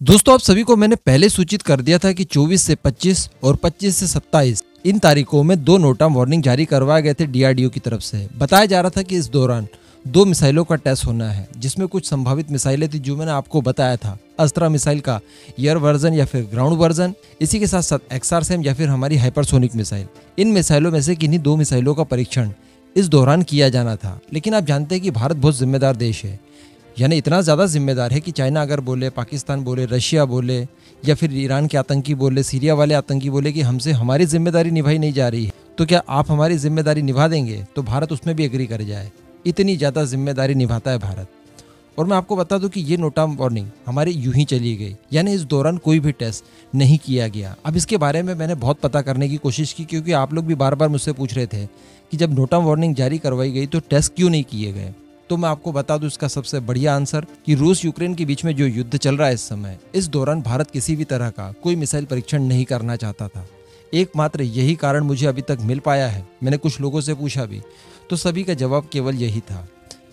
दोस्तों, आप सभी को मैंने पहले सूचित कर दिया था कि 24 से 25 और 25 से 27 इन तारीखों में दो नोटा वार्निंग जारी करवाए गए थे डीआरडीओ की तरफ से। बताया जा रहा था कि इस दौरान दो मिसाइलों का टेस्ट होना है, जिसमें कुछ संभावित मिसाइलें थी जो मैंने आपको बताया था। अस्त्रा मिसाइल का एयर वर्जन या फिर ग्राउंड वर्जन, इसी के साथ साथ एक्सआरसैम या फिर हमारी हाइपरसोनिक मिसाइल। इन मिसाइलों में से किन्हीं दो मिसाइलों का परीक्षण इस दौरान किया जाना था। लेकिन आप जानते हैं कि भारत बहुत जिम्मेदार देश है, यानी इतना ज़्यादा जिम्मेदार है कि चाइना अगर बोले, पाकिस्तान बोले, रशिया बोले या फिर ईरान के आतंकी बोले, सीरिया वाले आतंकी बोले कि हमसे हमारी जिम्मेदारी निभाई नहीं जा रही है, तो क्या आप हमारी जिम्मेदारी निभा देंगे? तो भारत उसमें भी एग्री कर जाए। इतनी ज़्यादा जिम्मेदारी निभाता है भारत। और मैं आपको बता दूं कि ये नोटा वार्निंग हमारी यूं ही चली गई, यानी इस दौरान कोई भी टेस्ट नहीं किया गया। अब इसके बारे में मैंने बहुत पता करने की कोशिश की, क्योंकि आप लोग भी बार बार मुझसे पूछ रहे थे कि जब नोटा वार्निंग जारी करवाई गई तो टेस्ट क्यों नहीं किए गए। तो मैं आपको बता दूं इसका सबसे बढ़िया आंसर कि रूस यूक्रेन के बीच में जो युद्ध चल रहा है इस समय, इस दौरान भारत किसी भी तरह का कोई मिसाइल परीक्षण नहीं करना चाहता था। एकमात्र यही कारण मुझे अभी तक मिल पाया है। मैंने कुछ लोगों से पूछा भी, तो सभी का जवाब केवल यही था।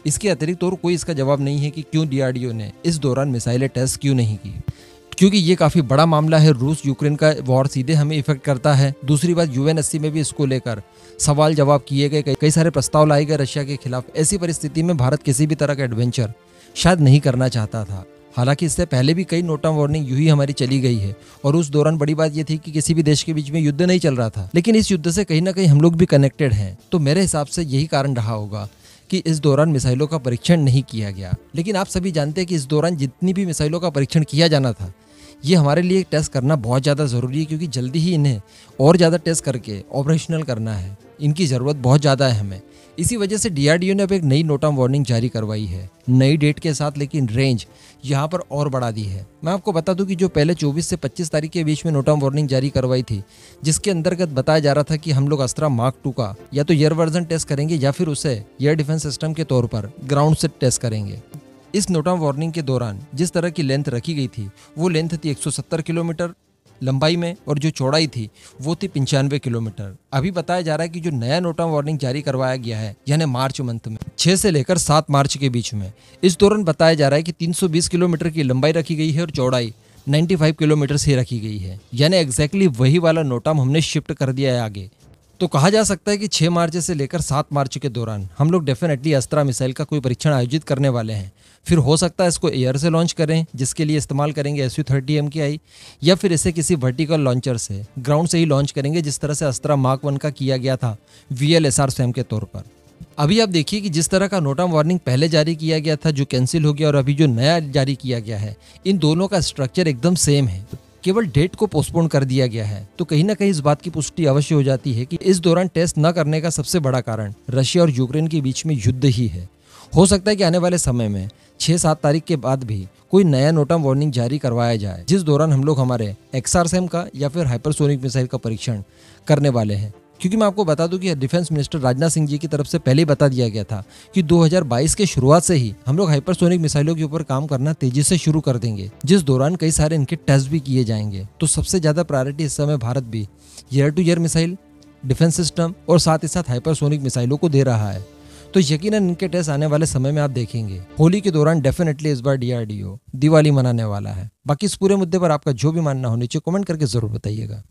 इसके अतिरिक्त और कोई इसका जवाब नहीं है कि क्यों डीआरडीओ ने इस दौरान मिसाइलें टेस्ट क्यों नहीं की, क्योंकि ये काफ़ी बड़ा मामला है। रूस यूक्रेन का वॉर सीधे हमें इफेक्ट करता है। दूसरी बात, यूएनएससी में भी इसको लेकर सवाल जवाब किए गए, कई सारे प्रस्ताव लाए गए रशिया के खिलाफ। ऐसी परिस्थिति में भारत किसी भी तरह का एडवेंचर शायद नहीं करना चाहता था। हालांकि इससे पहले भी कई नोटा वार्निंग यूं ही हमारी चली गई है, और उस दौरान बड़ी बात यह थी कि किसी भी देश के बीच में युद्ध नहीं चल रहा था। लेकिन इस युद्ध से कहीं ना कहीं हम लोग भी कनेक्टेड हैं, तो मेरे हिसाब से यही कारण रहा होगा कि इस दौरान मिसाइलों का परीक्षण नहीं किया गया। लेकिन आप सभी जानते हैं कि इस दौरान जितनी भी मिसाइलों का परीक्षण किया जाना था, ये हमारे लिए टेस्ट करना बहुत ज़्यादा ज़रूरी है, क्योंकि जल्दी ही इन्हें और ज़्यादा टेस्ट करके ऑपरेशनल करना है। इनकी ज़रूरत बहुत ज़्यादा है हमें। इसी वजह से डीआरडीओ ने अब एक नई नोटा वार्निंग जारी करवाई है, नई डेट के साथ, लेकिन रेंज यहाँ पर और बढ़ा दी है। मैं आपको बता दूं कि जो पहले 24 से 25 तारीख के बीच में नोटा वार्निंग जारी करवाई थी, जिसके अंतर्गत बताया जा रहा था कि हम लोग अस्त्रा मार्क 2 का या तो एयर वर्जन टेस्ट करेंगे या फिर उसे एयर डिफेंस सिस्टम के तौर पर ग्राउंड से टेस्ट करेंगे। इस नोटा वार्निंग के दौरान जिस तरह की लेंथ रखी गई थी, वो लेंथ थी 170 किलोमीटर लंबाई में, और जो चौड़ाई थी वो थी 95 किलोमीटर। अभी बताया जा रहा है कि जो नया नोटा वार्निंग जारी करवाया गया है, यानी मार्च मंथ में 6 से लेकर 7 मार्च के बीच में, इस दौरान बताया जा रहा है कि 320 किलोमीटर की लंबाई रखी गई है और चौड़ाई 95 किलोमीटर से रखी गई है। यानी एग्जैक्टली वही वाला नोटा हमने शिफ्ट कर दिया है आगे। तो कहा जा सकता है कि 6 मार्च से लेकर 7 मार्च के दौरान हम लोग डेफिनेटली अस्त्रा मिसाइल का कोई परीक्षण आयोजित करने वाले हैं। फिर हो सकता है इसको एयर से लॉन्च करें, जिसके लिए इस्तेमाल करेंगे SU-30 MKI, या फिर इसे किसी वर्टिकल लॉन्चर से ग्राउंड से ही लॉन्च करेंगे, जिस तरह से अस्त्रा मार्क 1 का किया गया था VLSR स्वयं के तौर पर। अभी आप देखिए कि जिस तरह का नोटा वार्निंग पहले जारी किया गया था, जो कैंसिल हो गया, और अभी जो नया जारी किया गया है, इन दोनों का स्ट्रक्चर एकदम सेम है, केवल डेट को पोस्टपोन कर दिया गया है। तो कहीं ना कहीं इस बात की पुष्टि अवश्य हो जाती है कि इस दौरान टेस्ट न करने का सबसे बड़ा कारण रशिया और यूक्रेन के बीच में युद्ध ही है। हो सकता है कि आने वाले समय में 6-7 तारीख के बाद भी कोई नया नोटा वार्निंग जारी करवाया जाए, जिस दौरान हम लोग हमारे एक्सआरसैम का या फिर हाइपरसोनिक मिसाइल का परीक्षण करने वाले हैं। क्योंकि मैं आपको बता दूं कि डिफेंस मिनिस्टर राजनाथ सिंह जी की तरफ से पहले ही बता दिया गया था कि 2022 के शुरुआत से ही हम लोग हाइपरसोनिक मिसाइलों के ऊपर काम करना तेजी से शुरू कर देंगे, जिस दौरान कई सारे इनके टेस्ट भी किए जाएंगे। तो सबसे ज़्यादा प्रायोरिटी इस समय भारत भी air to air missile, defence system और साथ ही साथ हाइपरसोनिक मिसाइलों को दे रहा है। तो यकीनन इनके टेस्ट आने वाले समय में आप देखेंगे। होली के दौरान डेफिनेटली इस बार डीआरडीओ दिवाली मनाने वाला है। बाकी इस पूरे मुद्दे पर आपका जो भी मानना हो, नीचे कमेंट करके जरूर बताइएगा।